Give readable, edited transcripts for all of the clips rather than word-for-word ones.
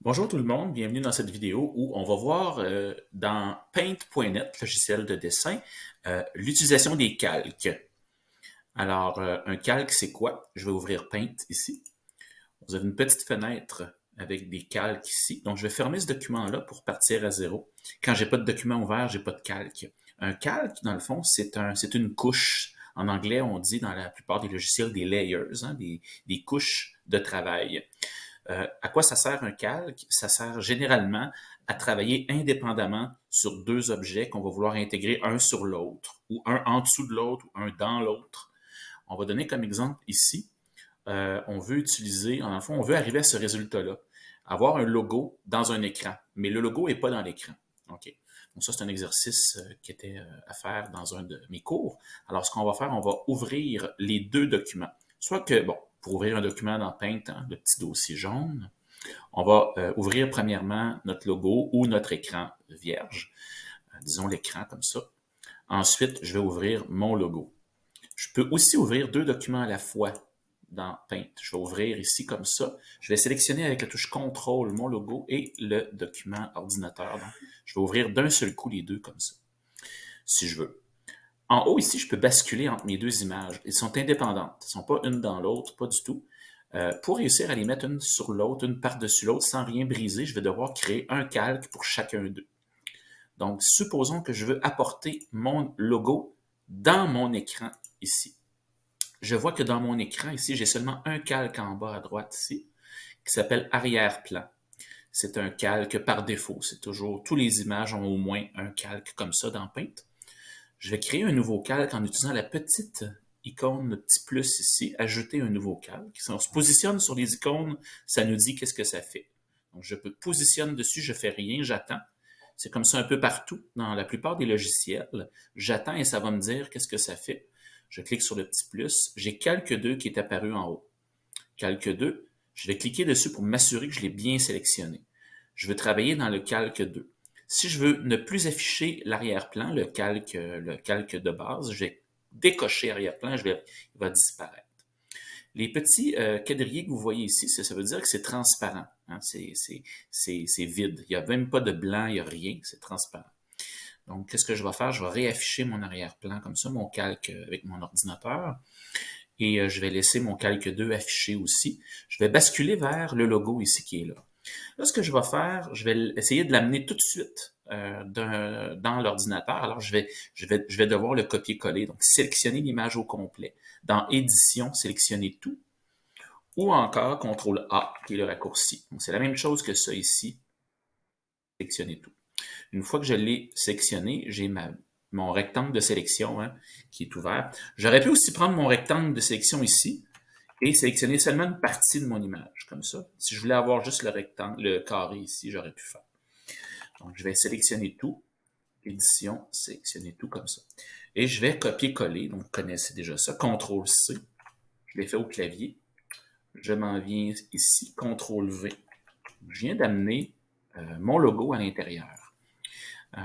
Bonjour tout le monde, bienvenue dans cette vidéo où on va voir dans Paint.net, logiciel de dessin, l'utilisation des calques. Alors, un calque, c'est quoi? Je vais ouvrir Paint ici. Vous avez une petite fenêtre avec des calques ici. Donc, je vais fermer ce document-là pour partir à zéro. Quand j'ai pas de document ouvert, j'ai pas de calque. Un calque, dans le fond, c'est une couche. En anglais, on dit dans la plupart des logiciels des layers, hein, des couches de travail. À quoi ça sert un calque? Ça sert généralement à travailler indépendamment sur deux objets qu'on va vouloir intégrer un sur l'autre, ou un en dessous de l'autre, ou un dans l'autre. On va donner comme exemple ici, on veut utiliser, en fond, on veut arriver à ce résultat-là, avoir un logo dans un écran, mais le logo n'est pas dans l'écran. OK. Donc ça, c'est un exercice qui était à faire dans un de mes cours. Alors, ce qu'on va faire, on va ouvrir les deux documents. Soit que, bon, pour ouvrir un document dans Paint, hein, le petit dossier jaune, on va ouvrir premièrement notre logo ou notre écran vierge. Disons l'écran comme ça. Ensuite, je vais ouvrir mon logo. Je peux aussi ouvrir deux documents à la fois dans Paint. Je vais ouvrir ici comme ça. Je vais sélectionner avec la touche CTRL mon logo et le document ordinateur. Donc, je vais ouvrir d'un seul coup les deux comme ça, si je veux. En haut, ici, je peux basculer entre mes deux images. Elles sont indépendantes. Elles ne sont pas une dans l'autre, pas du tout. Pour réussir à les mettre une sur l'autre, une par-dessus l'autre, sans rien briser, je vais devoir créer un calque pour chacun d'eux. Donc, supposons que je veux apporter mon logo dans mon écran ici. Je vois que dans mon écran ici, j'ai seulement un calque en bas à droite ici, qui s'appelle arrière-plan. C'est un calque par défaut. C'est toujours, tous les images ont au moins un calque comme ça dans Paint. Je vais créer un nouveau calque en utilisant la petite icône, le petit plus ici, ajouter un nouveau calque. Si on se positionne sur les icônes, ça nous dit qu'est-ce que ça fait. Donc, je peux positionner dessus, je fais rien, j'attends. C'est comme ça un peu partout, dans la plupart des logiciels. J'attends et ça va me dire qu'est-ce que ça fait. Je clique sur le petit plus. J'ai Calque 2 qui est apparu en haut. Calque 2, je vais cliquer dessus pour m'assurer que je l'ai bien sélectionné. Je veux travailler dans le Calque 2. Si je veux ne plus afficher l'arrière-plan, le calque de base, je vais décocher arrière-plan, il va disparaître. Les petits quadrillés que vous voyez ici, ça veut dire que c'est transparent. Hein? C'est vide. Il n'y a même pas de blanc, il n'y a rien, c'est transparent. Donc, qu'est-ce que je vais faire? Je vais réafficher mon arrière-plan comme ça, mon calque avec mon ordinateur. Et je vais laisser mon calque 2 affiché aussi. Je vais basculer vers le logo ici qui est là. Là, ce que je vais faire, je vais essayer de l'amener tout de suite dans l'ordinateur. Alors, je vais devoir le copier-coller. Donc, sélectionner l'image au complet. Dans Édition, sélectionner tout. Ou encore, CTRL-A, qui est le raccourci. Donc, c'est la même chose que ça ici. Sélectionner tout. Une fois que je l'ai sélectionné, j'ai mon rectangle de sélection hein, qui est ouvert. J'aurais pu aussi prendre mon rectangle de sélection ici et sélectionner seulement une partie de mon image, comme ça. Si je voulais avoir juste le rectangle, le carré ici, j'aurais pu faire. Donc, je vais sélectionner tout, édition, sélectionner tout comme ça. Et je vais copier-coller, donc vous connaissez déjà ça, CTRL-C, je l'ai fait au clavier. Je m'en viens ici, CTRL-V. Je viens d'amener mon logo à l'intérieur.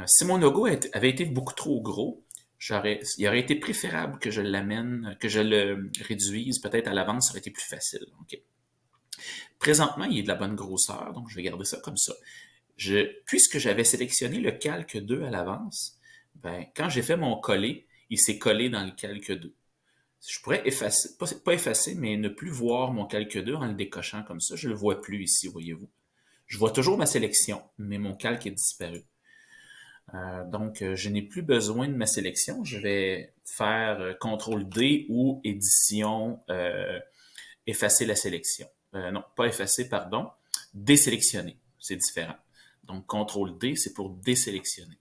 Si mon logo avait été beaucoup trop gros, il aurait été préférable que je l'amène, que je le réduise peut-être à l'avance, ça aurait été plus facile. Okay. Présentement, il est de la bonne grosseur, donc je vais garder ça comme ça. Puisque j'avais sélectionné le calque 2 à l'avance, ben, quand j'ai fait mon coller, il s'est collé dans le calque 2. Je pourrais effacer, pas effacer, mais ne plus voir mon calque 2 en le décochant comme ça. Je ne le vois plus ici, voyez-vous. Je vois toujours ma sélection, mais mon calque est disparu. Donc, je n'ai plus besoin de ma sélection. Je vais faire CTRL-D ou édition, effacer la sélection. Non, pas effacer, pardon. Désélectionner. C'est différent. Donc, CTRL-D, c'est pour désélectionner.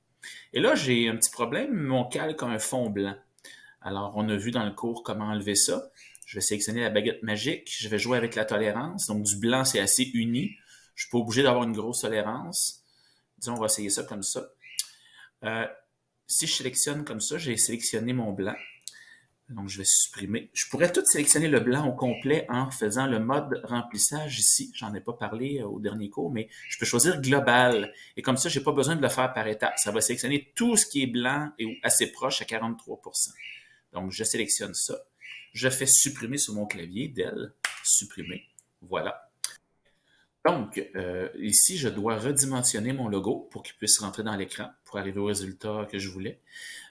Et là, j'ai un petit problème. Mon calque a un fond blanc. Alors, on a vu dans le cours comment enlever ça. Je vais sélectionner la baguette magique. Je vais jouer avec la tolérance. Donc, du blanc, c'est assez uni. Je ne suis pas obligé d'avoir une grosse tolérance. Disons, on va essayer ça comme ça. Si je sélectionne comme ça, j'ai sélectionné mon blanc. Donc, je vais supprimer. Je pourrais tout sélectionner le blanc au complet en faisant le mode remplissage ici. J'en ai pas parlé au dernier cours, mais je peux choisir global. Et comme ça, j'ai pas besoin de le faire par étapes. Ça va sélectionner tout ce qui est blanc et assez proche à 43%. Donc, je sélectionne ça. Je fais supprimer sur mon clavier, del, supprimer. Voilà. Donc, ici, je dois redimensionner mon logo pour qu'il puisse rentrer dans l'écran pour arriver au résultat que je voulais.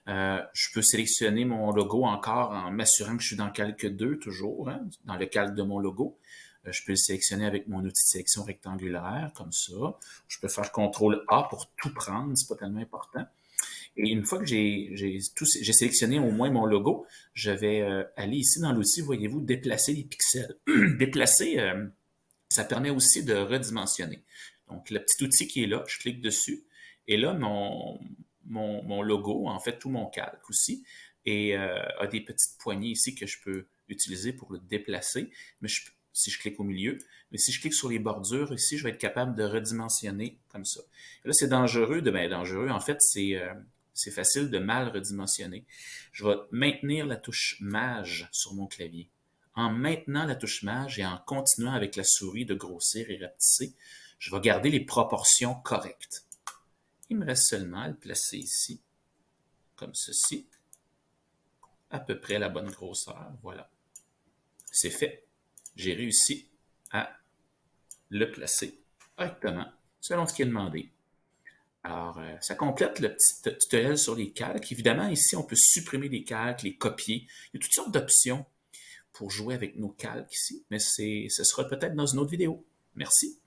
Je peux sélectionner mon logo encore en m'assurant que je suis dans Calque 2 toujours, hein, dans le calque de mon logo. Je peux le sélectionner avec mon outil de sélection rectangulaire, comme ça. Je peux faire CTRL-A pour tout prendre, c'est pas tellement important. Et une fois que j'ai sélectionné au moins mon logo, je vais aller ici dans l'outil, voyez-vous, déplacer les pixels. Déplacer, ça permet aussi de redimensionner. Donc, le petit outil qui est là, je clique dessus, et là, mon logo, en fait, tout mon calque aussi, et a des petites poignées ici que je peux utiliser pour le déplacer, mais si je clique au milieu, mais si je clique sur les bordures ici, je vais être capable de redimensionner comme ça. Et là, c'est dangereux, dangereux, en fait, c'est facile de mal redimensionner. Je vais maintenir la touche Maj sur mon clavier. En maintenant la touche Maj et en continuant avec la souris de grossir et rapetisser, je vais garder les proportions correctes. Il me reste seulement à le placer ici, comme ceci, à peu près la bonne grosseur. Voilà. C'est fait. J'ai réussi à le placer correctement, selon ce qui est demandé. Alors, ça complète le petit tutoriel sur les calques. Évidemment, ici, on peut supprimer les calques, les copier. Il y a toutes sortes d'options pour jouer avec nos calques ici, mais ce sera peut-être dans une autre vidéo. Merci.